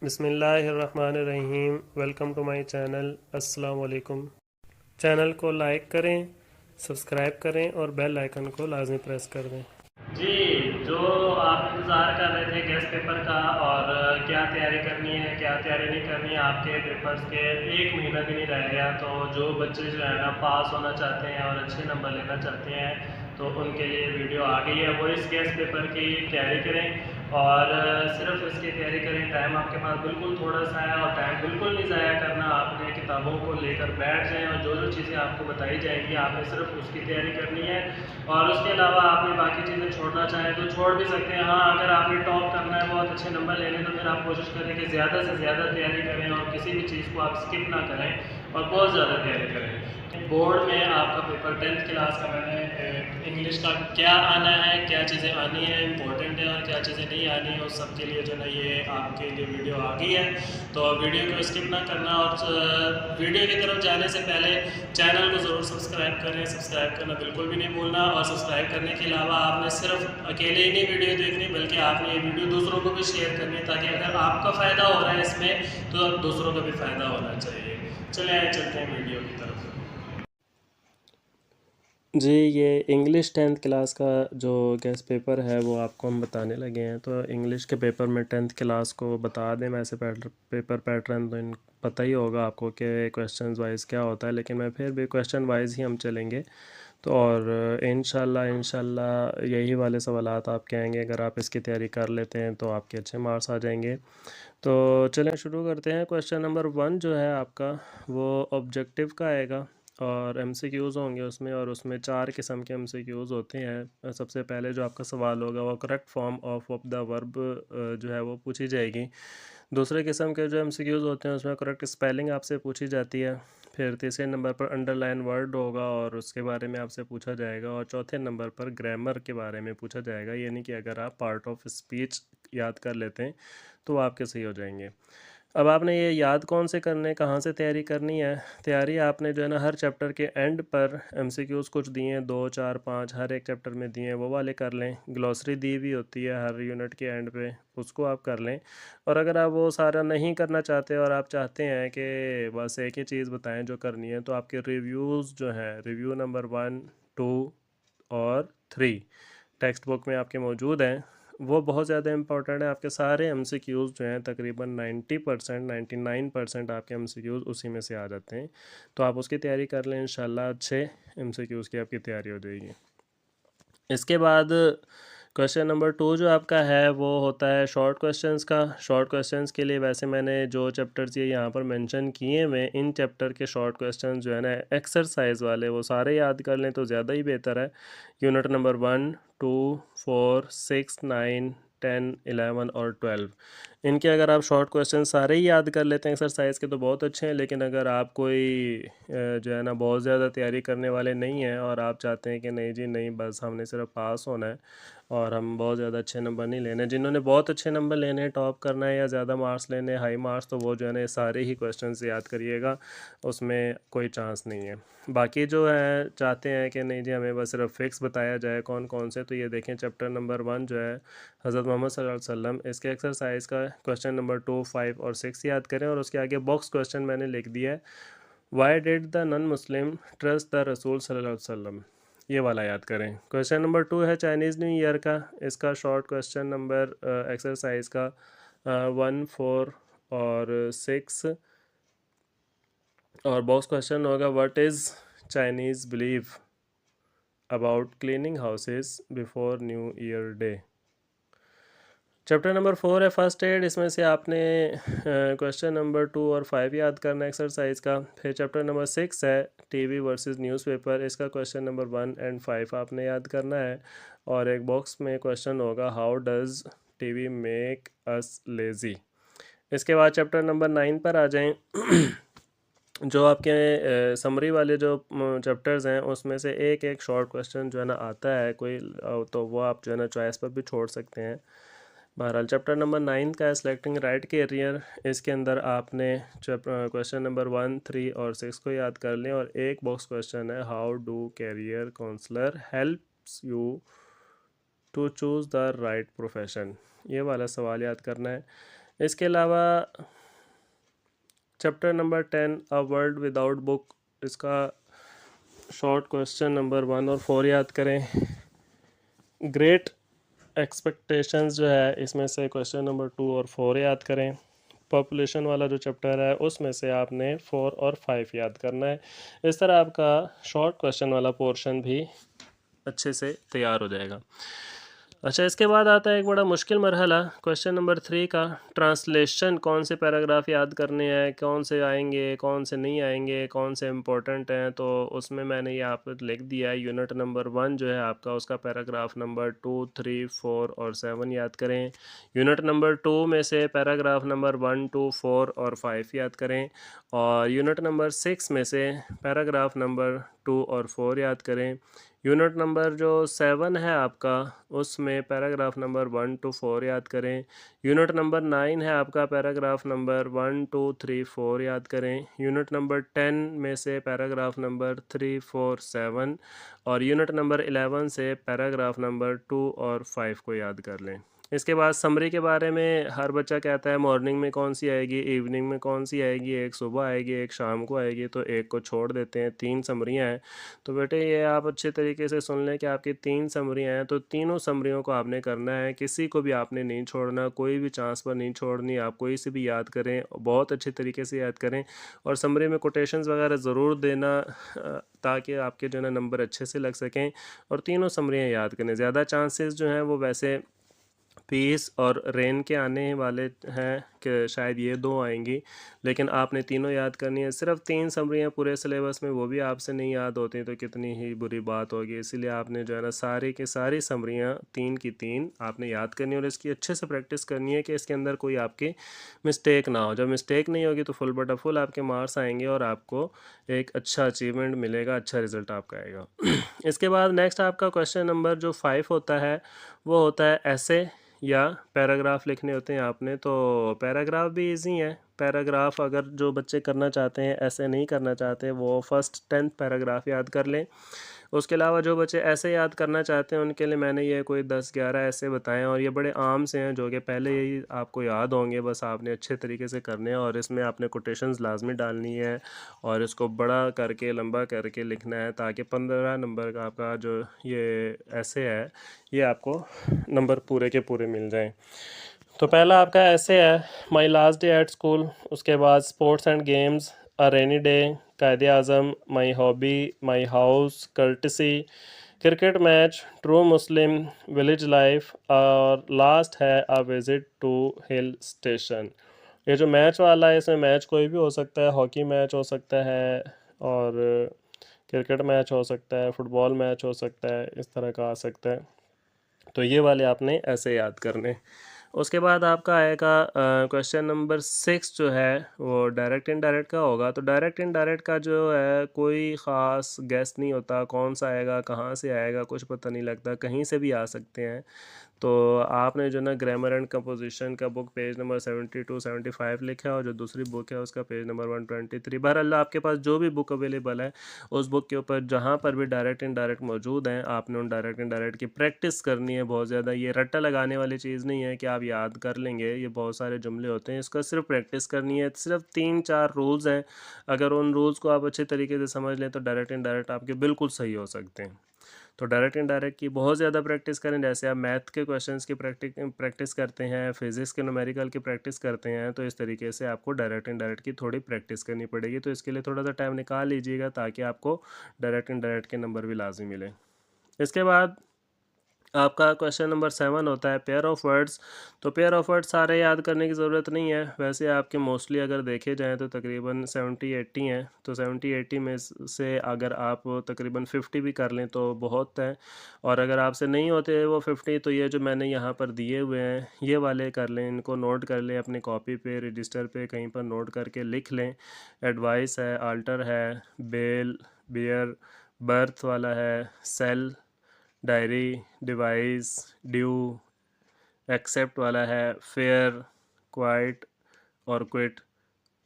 बिस्मिल्लाहिर्रहमानिर्रहीम। Welcome to my channel. अस्सलाम वालेकुम। चैनल को लाइक करें, सब्सक्राइब करें और बेल आइकन को लाजमी प्रेस कर दें। जी, जो आप इंतज़ार कर रहे थे गेस्ट पेपर का और क्या तैयारी करनी है क्या तैयारी नहीं करनी है, आपके पेपर्स के एक महीना भी नहीं रह गया। तो जो बच्चे जो है ना पास होना चाहते हैं और अच्छे नंबर लेना चाहते हैं तो उनके लिए वीडियो आ गई है। वो इस गेस्ट पेपर की तैयारी करें और सिर्फ इसकी तैयारी करें। टाइम आपके पास बिल्कुल थोड़ा सा है और टाइम बिल्कुल नहीं ज़ाया करना। आपने किताबों को लेकर बैठ जाएं और जो जो चीज़ें आपको बताई जाएंगी आपने सिर्फ उसकी तैयारी करनी है और उसके अलावा आपने बाकी चीज़ें छोड़ना चाहें तो छोड़ भी सकते हैं। हाँ, अगर आपने टॉप करना है, बहुत अच्छे नंबर लेने, तो फिर आप कोशिश करें कि ज़्यादा से ज़्यादा तैयारी करें और किसी भी चीज़ को आप स्किप ना करें और बहुत ज़्यादा तैयारी करें। बोर्ड में आपका पेपर 10th क्लास का मैंने इंग्लिश का क्या आना है, क्या चीज़ें आनी है इम्पोर्टेंट है और क्या चीज़ें नहीं आनी है, उस सब के लिए जो है ये आपके लिए वीडियो आ गई है। तो वीडियो को स्किप ना करना और वीडियो की तरफ जाने से पहले चैनल को ज़रूर सब्सक्राइब करें। सब्सक्राइब करना बिल्कुल भी नहीं भूलना और सब्सक्राइब करने के अलावा आपने सिर्फ अकेले ही नहीं वीडियो देखनी बल्कि आपने ये वीडियो दूसरों को भी शेयर करनी है, ताकि अगर आपका फ़ायदा हो रहा है इसमें तो दूसरों का भी फ़ायदा होना चाहिए। चले चलते हैं वीडियो की तरफ। जी, ये इंग्लिश 10th क्लास का जो गेस्ट पेपर है वो आपको हम बताने लगे हैं। तो इंग्लिश के पेपर में 10th क्लास को बता दें, वैसे पेपर पैटर्न तो इन पता ही होगा आपको कि क्वेश्चन वाइज क्या होता है, लेकिन मैं फिर भी क्वेश्चन वाइज ही हम चलेंगे। तो और इंशाल्लाह यही वाले सवालात आपके आएंगे। अगर आप इसकी तैयारी कर लेते हैं तो आपके अच्छे मार्क्स आ जाएंगे। तो चलें शुरू करते हैं। क्वेश्चन नंबर 1 जो है आपका वो ऑब्जेक्टिव का आएगा और एमसीक्यूज़ होंगे उसमें, और उसमें 4 किस्म के एमसीक्यूज़ होते हैं। सबसे पहले जो आपका सवाल होगा वो correct form of the verb जो है वो पूछी जाएगी। दूसरे किस्म के जो एमसीक्यूज़ होते हैं उसमें करेक्ट स्पेलिंग आपसे पूछी जाती है। फिर तीसरे नंबर पर अंडरलाइन वर्ड होगा और उसके बारे में आपसे पूछा जाएगा। और चौथे नंबर पर ग्रामर के बारे में पूछा जाएगा, यानी कि अगर आप पार्ट ऑफ स्पीच याद कर लेते हैं तो वो आपके सही हो जाएंगे। अब आपने ये याद कौन से करने, कहाँ से तैयारी करनी है? तैयारी आपने जो है ना हर चैप्टर के एंड पर एमसीक्यूज़ कुछ दिए हैं, 2 4 5 हर एक चैप्टर में दिए हैं, वो वाले कर लें। ग्लॉसरी दी भी होती है हर यूनिट के एंड पे, उसको आप कर लें। और अगर आप वो सारा नहीं करना चाहते और आप चाहते हैं कि बस एक ही चीज़ बताएं जो करनी है, तो आपके रिव्यूज़ जो हैं, रिव्यू नंबर 1 2 और 3 टेक्स्ट बुक में आपके मौजूद हैं। वो बहुत ज़्यादा इंपॉर्टेंट है। आपके सारे एमसीक्यूज़ जो हैं तकरीबन 90% 99% आपके एमसीक्यूज़ उसी में से आ जाते हैं। तो आप उसकी तैयारी कर लें, इंशाल्लाह अच्छे एमसीक्यूज़ की आपकी तैयारी हो जाएगी। इसके बाद क्वेश्चन नंबर 2 जो आपका है वो होता है शॉर्ट क्वेश्चंस का। शॉर्ट क्वेश्चंस के लिए वैसे मैंने जो चैप्टर्स ये यहाँ पर मेंशन किए हुए, इन चैप्टर के शॉर्ट क्वेश्चंस जो है ना एक्सरसाइज वाले, वो सारे याद कर लें तो ज़्यादा ही बेहतर है। यूनिट नंबर 1 2 4 6 9 10 11 और 12, इनके अगर आप शॉर्ट क्वेश्चन सारे ही याद कर लेते हैं एक्सरसाइज के तो बहुत अच्छे हैं। लेकिन अगर आप कोई जो है ना बहुत ज़्यादा तैयारी करने वाले नहीं हैं और आप चाहते हैं कि नहीं जी नहीं, बस हमने सिर्फ पास होना है और हम बहुत ज़्यादा अच्छे नंबर नहीं लेने, जिन्होंने बहुत अच्छे नंबर लेने हैं, टॉप करना है या ज़्यादा मार्क्स लेने हाई मार्क्स, तो वो जो है ना सारे ही क्वेश्चन याद करिएगा, उसमें कोई चांस नहीं है। बाकी जो है चाहते हैं कि नहीं जी हमें बस सिर्फ फिक्स बताया जाए कौन कौन से, तो ये देखें चैप्टर नंबर 1 जो है हज़रत मोहम्मद सल्लल्लाहु अलैहि वसल्लम, इसके एक्सरसाइज का क्वेश्चन नंबर 2 5 और 6 याद करें। और उसके आगे बॉक्स क्वेश्चन मैंने लिख दिया है, why did the non Muslim trust the रसूल सल्लल्लाहु अलैहि वसल्लम, ये वाला याद करें। क्वेश्चन नंबर 2 है चाइनीज़ न्यू ईयर का, इसका शॉर्ट क्वेश्चन नंबर एक्सरसाइज का 1 4 और 6, और बॉक्स क्वेश्चन होगा what is Chinese believe about cleaning houses before new year day. Chapter number 4 है फर्स्ट एड, इसमें से आपने क्वेश्चन नंबर 2 और 5 याद करना है एक्सरसाइज का। फिर चैप्टर नंबर 6 है टीवी वर्सेस न्यूज़पेपर, इसका क्वेश्चन नंबर 1 एंड 5 आपने याद करना है। और एक बॉक्स में क्वेश्चन होगा how does TV make us lazy. इसके बाद चैप्टर नंबर 9 पर आ जाएं। जो आपके समरी वाले जो चैप्टर्स हैं उसमें से एक एक शॉर्ट क्वेश्चन जो है ना आता है कोई, तो वो आप जो है ना चॉइस पर भी छोड़ सकते हैं। बहरहाल चैप्टर नंबर 9 का है सिलेक्टिंग राइट कैरियर, इसके अंदर आपने क्वेश्चन नंबर 1 3 और 6 को याद कर लें। और एक बॉक्स क्वेश्चन है how do career counsellor helps you to choose the right profession, ये वाला सवाल याद करना है। इसके अलावा chapter number 10 a world without book, इसका शॉर्ट क्वेश्चन नंबर 1 और 4 याद करें। ग्रेट एक्सपेक्टेशंस जो है इसमें से क्वेश्चन नंबर 2 और 4 याद करें। पॉपुलेशन वाला जो चैप्टर है उसमें से आपने 4 और 5 याद करना है। इस तरह आपका शॉर्ट क्वेश्चन वाला पोर्शन भी अच्छे से तैयार हो जाएगा। अच्छा, इसके बाद आता है एक बड़ा मुश्किल मरहला, क्वेश्चन नंबर 3 का ट्रांसलेशन। कौन से पैराग्राफ याद करने हैं, कौन से आएंगे, कौन से नहीं आएंगे, कौन से इंपॉर्टेंट हैं। तो उसमें मैंने ये आप लिख दिया है। यूनिट नंबर 1 जो है आपका, उसका पैराग्राफ नंबर 2, 3, 4 और 7 याद करें। यूनिट नंबर 2 में से पैराग्राफ नंबर 1, 2, 4 और 5 याद करें। और यूनिट नंबर 6 में से पैराग्राफ नंबर 2 और 4 याद करें। यूनिट नंबर जो 7 है आपका, उसमें पैराग्राफ नंबर 1 to 4 याद करें। यूनिट नंबर 9 है आपका, पैराग्राफ नंबर 1, 2, 3, 4 याद करें। यूनिट नंबर 10 में से पैराग्राफ नंबर 3, 4, 7 और यूनिट नंबर 11 से पैराग्राफ नंबर 2 और 5 को याद कर लें। इसके बाद समरी के बारे में हर बच्चा कहता है मॉर्निंग में कौन सी आएगी, इवनिंग में कौन सी आएगी, एक सुबह आएगी, एक शाम को आएगी, तो एक को छोड़ देते हैं। 3 समरियाँ हैं। तो बेटे ये आप अच्छे तरीके से सुन लें कि आपकी 3 समरियाँ हैं, तो तीनों समरियों को आपने करना है, किसी को भी आपने नहीं छोड़ना, कोई भी चांस पर नहीं छोड़नी। आप कोई से भी याद करें, बहुत अच्छे तरीके से याद करें और समरी में कोटेशंस वगैरह ज़रूर देना ताकि आपके जो है नंबर अच्छे से लग सकें। और तीनों समरियाँ याद करें। ज़्यादा चांसेस जो हैं वो वैसे पीस और रेन के आने वाले हैं कि शायद ये 2 आएंगी, लेकिन आपने तीनों याद करनी है। सिर्फ 3 समरियाँ पूरे सिलेबस में, वो भी आपसे नहीं याद होती तो कितनी ही बुरी बात होगी। इसीलिए आपने जो है ना सारी की सारी समरियाँ 3 की 3 आपने याद करनी है और इसकी अच्छे से प्रैक्टिस करनी है कि इसके अंदर कोई आपकी मिस्टेक ना हो। जब मिस्टेक नहीं होगी तो फुल बटा फुल आपके मार्क्स आएंगे और आपको एक अच्छा अचीवमेंट मिलेगा, अच्छा रिजल्ट आपका आएगा। इसके बाद नेक्स्ट आपका क्वेश्चन नंबर जो 5 होता है वो होता है ऐसे या पैराग्राफ लिखने होते हैं आपने। तो पैराग्राफ भी इजी है। पैराग्राफ अगर जो बच्चे करना चाहते हैं, ऐसे नहीं करना चाहते, वो फर्स्ट 10 पैराग्राफ याद कर लें। उसके अलावा जो बच्चे ऐसे याद करना चाहते हैं उनके लिए मैंने ये कोई 10-11 ऐसे बताएं और ये बड़े आम से हैं जो कि पहले ही आपको याद होंगे। बस आपने अच्छे तरीके से करने हैं और इसमें आपने कोटेशंस लाजमी डालनी है और इसको बड़ा करके लंबा करके लिखना है ताकि 15 नंबर का आपका जो ये ऐसे है ये आपको नंबर पूरे के पूरे मिल जाएं। तो पहला आपका ऐसे है, my last day at school. उसके बाद sports and games, a rainy day, Quaid-e-Azam, my hobby, my house, courtesy, cricket match, true Muslim, village life और लास्ट है a visit to hill station. ये जो मैच वाला है इसमें मैच कोई भी हो सकता है, हॉकी मैच हो सकता है और क्रिकेट मैच हो सकता है, फुटबॉल मैच हो सकता है, इस तरह का आ सकता है। तो ये वाले आपने ऐसे याद करने। उसके बाद आपका आएगा क्वेश्चन नंबर 6 जो है वो डायरेक्ट इनडायरेक्ट का होगा। तो डायरेक्ट इनडायरेक्ट का जो है कोई ख़ास गैस नहीं होता, कौन सा आएगा, कहाँ से आएगा, कुछ पता नहीं लगता, कहीं से भी आ सकते हैं। तो आपने जो ना ग्रामर एंड कंपोजिशन का बुक पेज नंबर 72 75 लिखा है और जो दूसरी बुक है उसका पेज नंबर 123। बहरहाल आपके पास जो भी बुक अवेलेबल है उस बुक के ऊपर जहाँ पर भी डायरेक्ट इनडायरेक्ट मौजूद हैं आपने उन डायरेक्ट इनडायरेक्ट की प्रैक्टिस करनी है बहुत ज़्यादा। ये रट्टा लगाने वाली चीज़ नहीं है कि आप याद कर लेंगे, ये बहुत सारे जुमले होते हैं, इसका सिर्फ प्रैक्टिस करनी है। सिर्फ 3-4 रूल्स हैं, अगर उन रूल्स को आप अच्छे तरीके से समझ लें तो डायरेक्ट इनडायरेक्ट आपके बिल्कुल सही हो सकते हैं। तो डायरेक्ट इनडायरेक्ट की बहुत ज़्यादा प्रैक्टिस करें। जैसे आप मैथ के क्वेश्चंस की प्रैक्टिस करते हैं, फिज़िक्स के न्यूमेरिकल की प्रैक्टिस करते हैं, तो इस तरीके से आपको डायरेक्ट इनडायरेक्ट की थोड़ी प्रैक्टिस करनी पड़ेगी। तो इसके लिए थोड़ा सा टाइम निकाल लीजिएगा ताकि आपको डायरेक्ट इनडायरेक्ट के नंबर भी लाजमी मिले। इसके बाद आपका क्वेश्चन नंबर 7 होता है पेयर ऑफ वर्ड्स। तो पेयर ऑफ वर्ड्स सारे याद करने की ज़रूरत नहीं है, वैसे आपके मोस्टली अगर देखे जाएँ तो तकरीबन 70-80 हैं। तो 70-80 में से अगर आप तकरीबन 50 भी कर लें तो बहुत है। और अगर आपसे नहीं होते वो 50 तो ये जो मैंने यहाँ पर दिए हुए हैं ये वाले कर लें, इनको नोट कर लें अपनी कॉपी पे, रजिस्टर पे कहीं पर नोट करके लिख लें। एडवाइस है, आल्टर है, बेल, बियर, बर्थ वाला है, sale, diary, device, due, except वाला है, फेयर, क्वाइट और क्विट।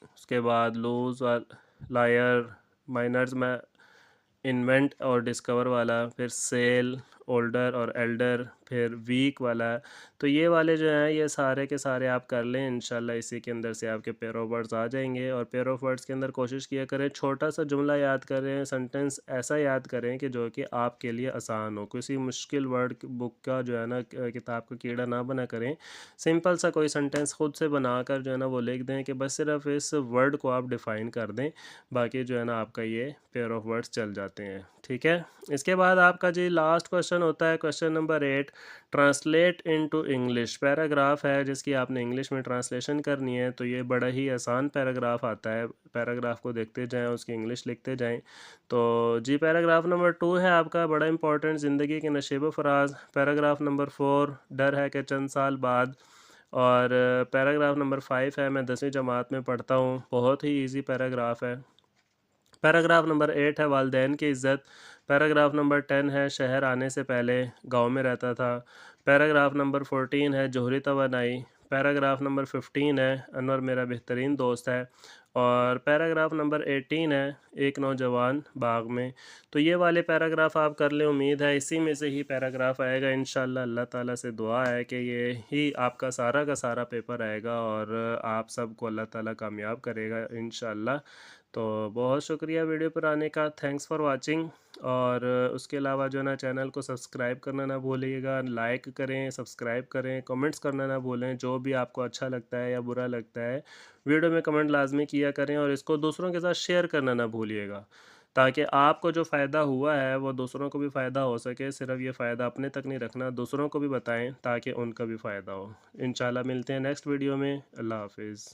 उसके बाद लूज और लायर, माइनर्स में इन्वेंट और डिस्कवर वाला, फिर सेल, ओल्डर और एल्डर, फिर वीक वाला। तो ये वाले जो हैं ये सारे के सारे आप कर लें इंशाल्लाह, इसी के अंदर से आपके पेयर ऑफ वर्ड्स आ जाएंगे। और पेयर ऑफ वर्ड्स के अंदर कोशिश किया करें छोटा सा जुमला याद करें, सेंटेंस ऐसा याद करें कि जो कि आपके लिए आसान हो। किसी मुश्किल वर्ड बुक का जो है ना किताब का कीड़ा ना बना करें, सिंपल सा कोई सेंटेंस खुद से बनाकर जो है ना वो लिख दें कि बस सिर्फ इस वर्ड को आप डिफ़ाइन कर दें, बाकी जो है ना आपका ये पेयर ऑफ वर्ड्स चल जाते हैं। ठीक है, इसके बाद आपका जी लास्ट क्वेश्चन होता है question number 8, translate into English. Paragraph है जिसकी आपने इंग्लिश में ट्रांसलेशन करनी है। तो ये बड़ा ही आसान पैराग्राफ आता है, पैराग्राफ को देखते जाएं, उसकी इंग्लिश लिखते जाएं। तो जी पैराग्राफ नंबर 2 है आपका बड़ा इंपॉर्टेंट, ज़िंदगी के नशेब फराज। पैराग्राफ नंबर 4, डर है कि चंद साल बाद। और पैराग्राफ नंबर 5 है मैं 10वीं जमात में पढ़ता हूँ, बहुत ही ईजी पैराग्राफ है। पैराग्राफ नंबर 8 है वालिदैन की इज़्ज़त। पैराग्राफ नंबर 10 है शहर आने से पहले गांव में रहता था। पैराग्राफ नंबर 14 है जोहरी तवानाई। पैराग्राफ नंबर 15 है अनवर मेरा बेहतरीन दोस्त है। और पैराग्राफ नंबर 18 है एक नौजवान बाग में। तो ये वाले पैराग्राफ आप कर लें, उम्मीद है इसी में से ही पैराग्राफ आएगा इंशाल्लाह। अल्लाह ताला से दुआ है कि ये ही आपका सारा का सारा पेपर आएगा और आप सबको अल्लाह ताला कामयाब करेगा इंशाल्लाह। तो बहुत शुक्रिया वीडियो पर आने का, थैंक्स फॉर वाचिंग। और उसके अलावा जो है ना चैनल को सब्सक्राइब करना ना भूलिएगा, लाइक करें, सब्सक्राइब करें, कमेंट्स करना ना भूलें। जो भी आपको अच्छा लगता है या बुरा लगता है वीडियो में कमेंट लाजमी किया करें, और इसको दूसरों के साथ शेयर करना ना भूलिएगा, ताकि आपको जो फ़ायदा हुआ है वो दूसरों को भी फ़ायदा हो सके। सिर्फ ये फ़ायदा अपने तक नहीं रखना, दूसरों को भी बताएं ताकि उनका भी फ़ायदा हो। इंशाल्लाह मिलते हैं नेक्स्ट वीडियो में। अल्लाह हाफिज़।